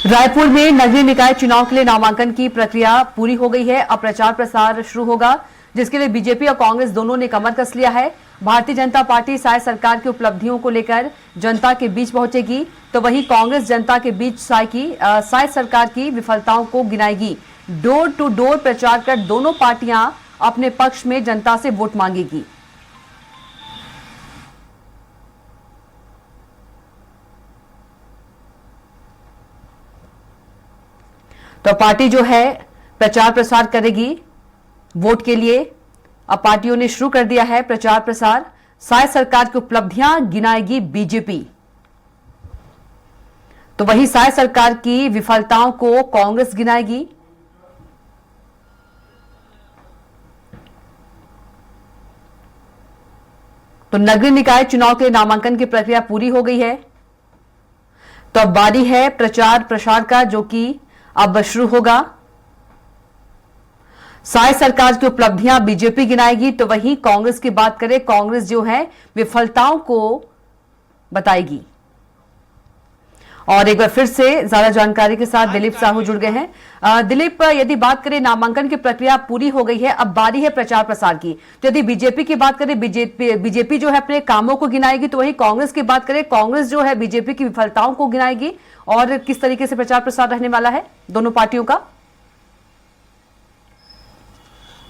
रायपुर में नगरीय निकाय चुनाव के लिए नामांकन की प्रक्रिया पूरी हो गई है। अब प्रचार प्रसार शुरू होगा, जिसके लिए बीजेपी और कांग्रेस दोनों ने कमर कस लिया है। भारतीय जनता पार्टी साय सरकार की उपलब्धियों को लेकर जनता के बीच पहुंचेगी, तो वहीं कांग्रेस जनता के बीच साय सरकार की विफलताओं को गिनाएगी। डोर टू डोर प्रचार कर दोनों पार्टियां अपने पक्ष में जनता से वोट मांगेगी। तो पार्टी जो है प्रचार प्रसार करेगी वोट के लिए। अब पार्टियों ने शुरू कर दिया है प्रचार प्रसार। साय सरकार की उपलब्धियां गिनाएगी बीजेपी, तो वही साय सरकार की विफलताओं को कांग्रेस गिनाएगी। तो नगरीय निकाय चुनाव के नामांकन की प्रक्रिया पूरी हो गई है, तो अब बारी है प्रचार प्रसार का, जो कि अब शुरू होगा। साय सरकार की उपलब्धियां बीजेपी गिनाएगी, तो वहीं कांग्रेस की बात करें, कांग्रेस जो है विफलताओं को बताएगी। और एक बार फिर से ज्यादा जानकारी के साथ दिलीप साहू जुड़ गए हैं। दिलीप, यदि बात करें नामांकन की प्रक्रिया पूरी हो गई है, अब बारी है प्रचार प्रसार की। तो यदि बीजेपी की बात करें, बीजेपी जो है अपने कामों को गिनाएगी, तो वहीं कांग्रेस की बात करें, कांग्रेस जो है बीजेपी की विफलताओं को गिनाएगी। और किस तरीके से प्रचार प्रसार रहने वाला है दोनों पार्टियों का?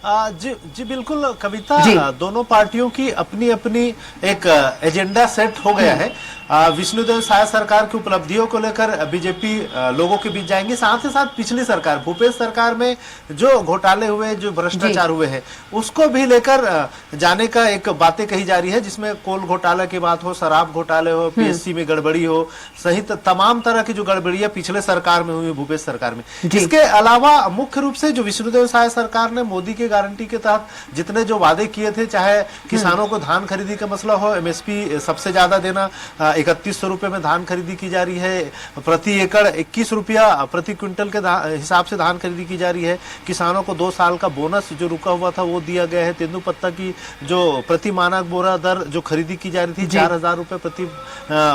जी बिल्कुल कविता, दोनों पार्टियों की अपनी अपनी एक एजेंडा सेट हो गया है। विष्णुदेव साय सरकार की उपलब्धियों को लेकर बीजेपी लोगों के बीच जाएंगे। साथ ही साथ पिछली सरकार भूपेश सरकार में जो घोटाले हुए, जो भ्रष्टाचार हुए हैं, उसको भी लेकर जाने का एक बातें कही जा रही है, जिसमें कोल घोटाला की बात हो, शराब घोटाले हो, पीएससी में गड़बड़ी हो, सहित तमाम तरह की जो गड़बड़ियां पिछले सरकार में हुई, भूपेश सरकार में। इसके अलावा मुख्य रूप से जो विष्णुदेव साय सरकार ने मोदी की गारंटी के तहत जितने जो वादे किए थे, चाहे किसानों को धान खरीदी का मसला हो, एमएसपी सबसे ज्यादा देना, 3100 रुपए में धान खरीदी की जा रही है, प्रति एकड़ 21 रुपया प्रति क्विंटल के हिसाब से धान खरीदी की जा रही है। किसानों को 2 साल का बोनस जो रुका हुआ था वो दिया गया है। तेंदुपत्ता की जो प्रति मानक बोरा दर जो खरीदी की जा रही थी 4000 रुपए प्रति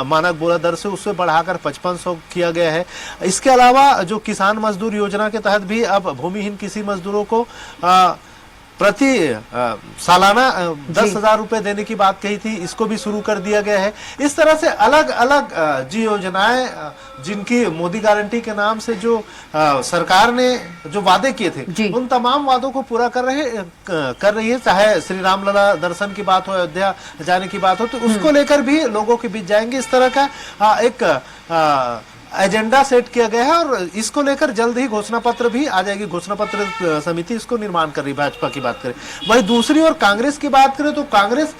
मानक बोरा दर से, उससे बढ़ाकर 5500 किया गया है। इसके अलावा जो किसान मजदूर योजना के तहत भी अब भूमिहीन किसी मजदूरों को प्रति सालाना 10,000 रुपए देने की बात कही थी, इसको भी शुरू कर दिया गया है। इस तरह से अलग अलग जी योजनाएं, जिनकी मोदी गारंटी के नाम से जो सरकार ने जो वादे किए थे, उन तमाम वादों को पूरा कर रही है। चाहे श्री रामलला दर्शन की बात हो, अयोध्या जाने की बात हो, तो उसको लेकर भी लोगों के बीच जाएंगे। इस तरह का एक एजेंडा सेट किया गया है, और इसको लेकर जल्द ही घोषणा पत्र भी आ जाएगी। घोषणा पत्र समिति इसको निर्माण कर रही। भाजपा की बात करें, वही दूसरी ओर कांग्रेस की बात करें, तो कांग्रेस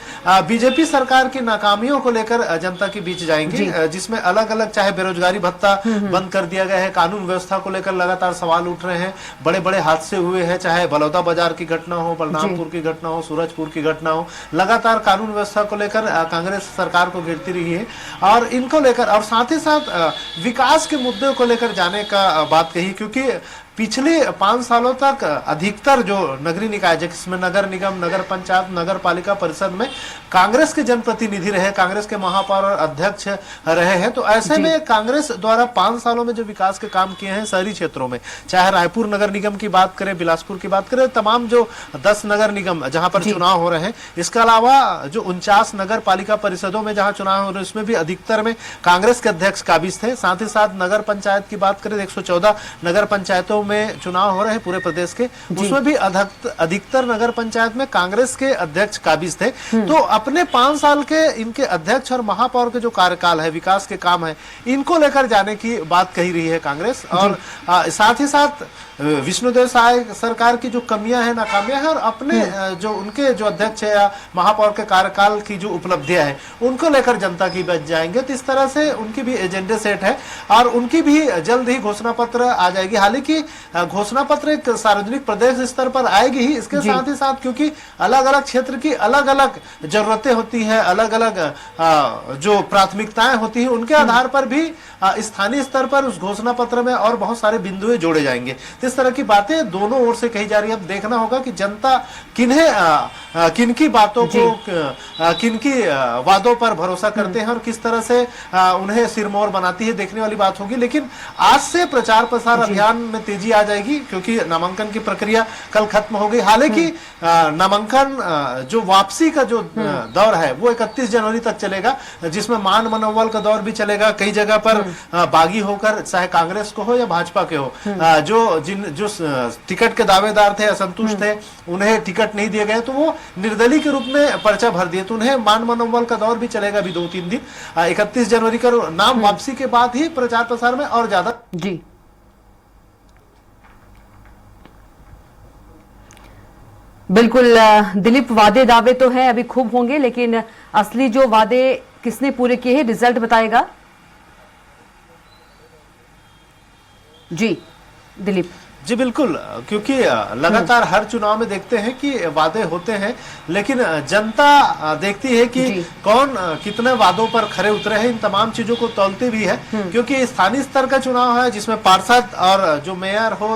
बीजेपी सरकार की नाकामियों को लेकर जनता के बीच जाएंगे, जिसमें अलग अलग, चाहे बेरोजगारी भत्ता बंद कर दिया गया है, कानून व्यवस्था को लेकर लगातार सवाल उठ रहे हैं, बड़े बड़े हादसे हुए हैं, चाहे बलौदा बाजार की घटना हो, बलरामपुर की घटना हो, सूरजपुर की घटना हो, लगातार कानून व्यवस्था को लेकर कांग्रेस सरकार को घेरती रही है। और इनको लेकर, और साथ ही साथ विकास के मुद्दे को लेकर जाने का बात कही, क्योंकि पिछले 5 सालों तक अधिकतर जो नगरीय निकाय, जिसमें नगर निगम, नगर पंचायत, नगर पालिका परिषद में कांग्रेस के जनप्रतिनिधि रहे, कांग्रेस के महापौर और अध्यक्ष रहे हैं। तो ऐसे में कांग्रेस द्वारा 5 सालों में जो विकास के काम किए हैं शहरी क्षेत्रों में, चाहे रायपुर नगर निगम की बात करें, बिलासपुर की बात करें, तमाम जो 10 नगर निगम जहां पर चुनाव हो रहे हैं, इसके अलावा जो 49 नगर पालिका परिषदों में जहां चुनाव हो रहे हैं, उसमें भी अधिकतर में कांग्रेस के अध्यक्ष काबिज थे। साथ ही साथ नगर पंचायत की बात करें, 114 नगर पंचायतों में चुनाव हो रहे हैं पूरे प्रदेश के, उसमें भी अधिकतर नगर पंचायत में कांग्रेस के अध्यक्ष काबिज थे। तो अपने 5 साल के इनके अध्यक्ष और महापौर के जो कार्यकाल है, विकास के काम है, इनको लेकर जाने की बात कही रही है कांग्रेस। और साथ ही साथ विष्णुदेव साय सरकार की जो कमियां हैं, नाकामियां हैं, और अपने जो उनके जो अध्यक्ष है या महापौर के कार्यकाल की जो उपलब्धियां हैं, उनको लेकर जनता की बीच जाएंगे। तो इस तरह से उनकी भी एजेंडे सेट है, और उनकी भी जल्द ही घोषणा पत्र आ जाएगी। हालांकि घोषणा पत्र एक सार्वजनिक प्रदेश स्तर पर आएगी ही, इसके साथ ही साथ क्योंकि अलग अलग क्षेत्र की अलग अलग जरूरतें होती है, अलग अलग जो प्राथमिकताएं होती है, उनके आधार पर भी स्थानीय स्तर पर उस घोषणा पत्र में और बहुत सारे बिंदुएं जोड़े जाएंगे। इस तरह की बातें दोनों ओर से कही जा रही है। अब देखना होगा कि जनता किनकी बातों को, किनकी वादों पर भरोसा करते हैं और किस तरह से उन्हें सिरमौर बनाती है, देखने वाली बात होगी। लेकिन आज से प्रचार प्रसार अभियान में तेजी आ जाएगी, क्योंकि नामांकन की प्रक्रिया कल खत्म हो गई। हालांकि नामांकन जो वापसी का जो दौर है वो 31 जनवरी तक चलेगा, जिसमें मान मनोबल का दौर भी चलेगा। कई जगह पर बागी होकर, चाहे कांग्रेस को हो या भाजपा के हो, जो टिकट के दावेदार थे, असंतुष्ट थे, उन्हें टिकट नहीं दिए गए तो वो निर्दलीय के रूप में पर्चा भर दिए, तो उन्हें मान मनोबल का दौर भी चलेगा अभी 2-3 दिन। 31 जनवरी का नाम वापसी के बाद ही प्रचार प्रसार में और ज्यादा। जी बिल्कुल दिलीप, वादे दावे तो हैं, अभी खूब होंगे, लेकिन असली जो वादे किसने पूरे किए हैं रिजल्ट बताएगा। जी दिलीप। जी बिल्कुल, क्योंकि लगातार हर चुनाव में देखते हैं कि वादे होते हैं, लेकिन जनता देखती है कि कौन कितने वादों पर खरे उतरे हैं, इन तमाम चीजों को तौलती भी है। क्योंकि स्थानीय स्तर का चुनाव है जिसमें पार्षद और जो मेयर हो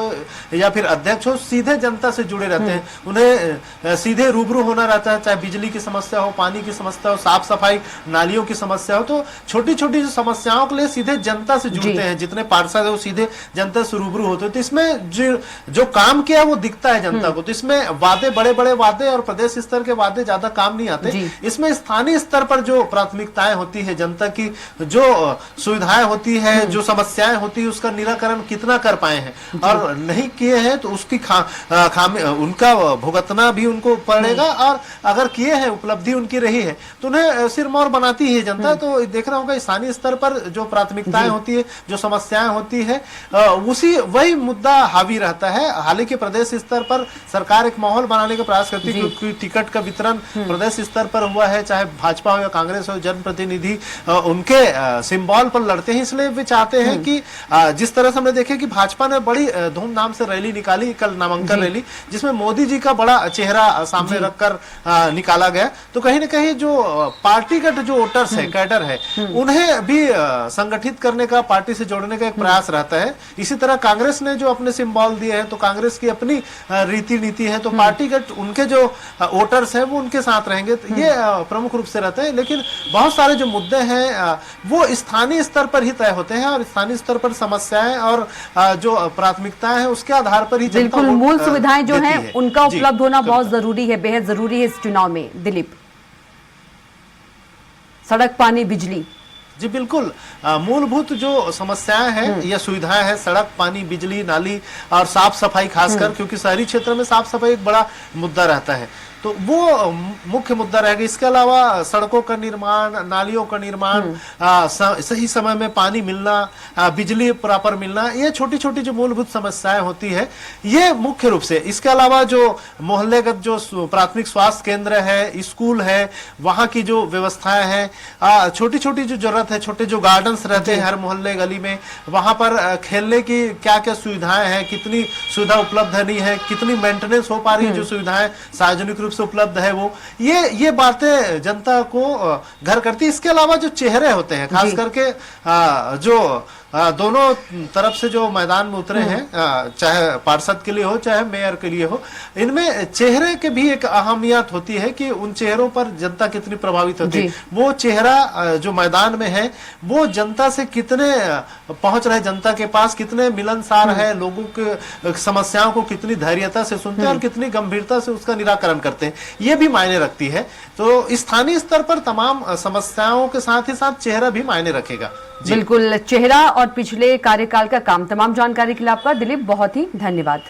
या फिर अध्यक्ष हो सीधे जनता से जुड़े रहते हैं, उन्हें सीधे रूबरू होना रहता है। चाहे बिजली की समस्या हो, पानी की समस्या हो, साफ सफाई, नालियों की समस्या हो, तो छोटी छोटी जो समस्याओं के लिए सीधे जनता से जुड़ते हैं। जितने पार्षद है वो सीधे जनता से रूबरू होते हैं, तो इसमें जो काम किया वो दिखता है जनता को। तो इसमें वादे, बड़े बड़े वादे और प्रदेश स्तर के वादे ज्यादा काम नहीं आते। इसमें स्थानीय स्तर पर जो प्राथमिकताएं होती है, जनता की जो सुविधाएं होती है, जो समस्याएं होती है, उसका निराकरण कितना कर पाए हैं और नहीं किए हैं तो उसकी उनका भुगतना भी उनको पड़ेगा। और अगर किए हैं, उपलब्धि उनकी रही है, तो उन्हें सिरमौर बनाती है जनता। तो देखना होगा स्थानीय स्तर पर जो प्राथमिकताएं होती है, जो समस्याएं होती है, उसी वही मुद्दा हावी रहता है। हालांकि प्रदेश स्तर पर सरकार एक माहौल बनाने का प्रयास करती है, क्योंकि टिकट का वितरण प्रदेश स्तर पर हुआ है, चाहे भाजपा हो या कांग्रेस हो, जनप्रतिनिधि उनके सिंबल पर लड़ते हैं। इसलिए वे चाहते हैं कि जिस तरह से हमने देखे कि भाजपा ने बड़ी धूमधाम से रैली निकाली, कल नामांकन रैली, जिसमें मोदी जी का बड़ा चेहरा सामने रखकर निकाला गया, तो कहीं ना कहीं जो पार्टीगत जो वोटर्स है, कैडर है, उन्हें भी संगठित करने का, पार्टी से जोड़ने का एक प्रयास रहता है। इसी तरह कांग्रेस ने जो अपने सिंबल दिए हैं, तो कांग्रेस की अपनी रीति नीति है, तो पार्टीगत उनके जो वोटर्स हैं वो उनके साथ रहेंगे, तो ये प्रमुख रूप से रहता है। लेकिन बहुत सारे जो मुद्दे हैं वो स्थानीय स्तर पर ही तय होते हैं, और स्थानीय स्तर पर समस्याएं और जो प्राथमिकताएं हैं उसके आधार पर ही बिल्कुल मूल सुविधाएं जो हैं उनका उपलब्ध होना बहुत जरूरी है, बेहद जरूरी है इस चुनाव में। दिलीप, सड़क, पानी, बिजली। जी बिल्कुल, मूलभूत जो समस्याएं हैं या सुविधाएं हैं, सड़क, पानी, बिजली, नाली और साफ सफाई, खासकर क्योंकि शहरी क्षेत्र में साफ सफाई एक बड़ा मुद्दा रहता है, तो वो मुख्य मुद्दा रहेगा। इसके अलावा सड़कों का निर्माण, नालियों का निर्माण, सही समय में पानी मिलना, बिजली प्रॉपर मिलना, ये छोटी छोटी जो मूलभूत समस्याएं होती है, ये मुख्य रूप से। इसके अलावा जो मोहल्लेगत जो प्राथमिक स्वास्थ्य केंद्र है, स्कूल है, वहां की जो व्यवस्थाएं हैं, छोटी छोटी जो जरूरत है, छोटे जो गार्डन्स रहते हैं हर मोहल्ले गली में, वहां पर खेलने की क्या क्या सुविधाएं हैं, कितनी सुविधा उपलब्ध है, नहीं है, कितनी मेंटेनेंस हो पा रही है, जो सुविधाएं सार्वजनिक रूप से उपलब्ध है, वो ये बातें जनता को घर करती है। इसके अलावा जो चेहरे होते हैं, खास करके जो दोनों तरफ से जो मैदान में उतरे हैं, चाहे पार्षद के लिए हो चाहे मेयर के लिए हो, इनमें चेहरे के भी एक अहमियत होती है कि उन चेहरों पर जनता कितनी प्रभावित होती है। वो चेहरा जो मैदान में है वो जनता से कितने पहुंच रहे, जनता के पास कितने मिलनसार है, लोगों के समस्याओं को कितनी धैर्यता से सुनते हैं और कितनी गंभीरता से उसका निराकरण करते हैं, ये भी मायने रखती है। तो स्थानीय स्तर पर तमाम समस्याओं के साथ ही साथ चेहरा भी मायने रखेगा। बिल्कुल, चेहरा और पिछले कार्यकाल का काम। तमाम जानकारी के लिए आपका दिलीप बहुत ही धन्यवाद।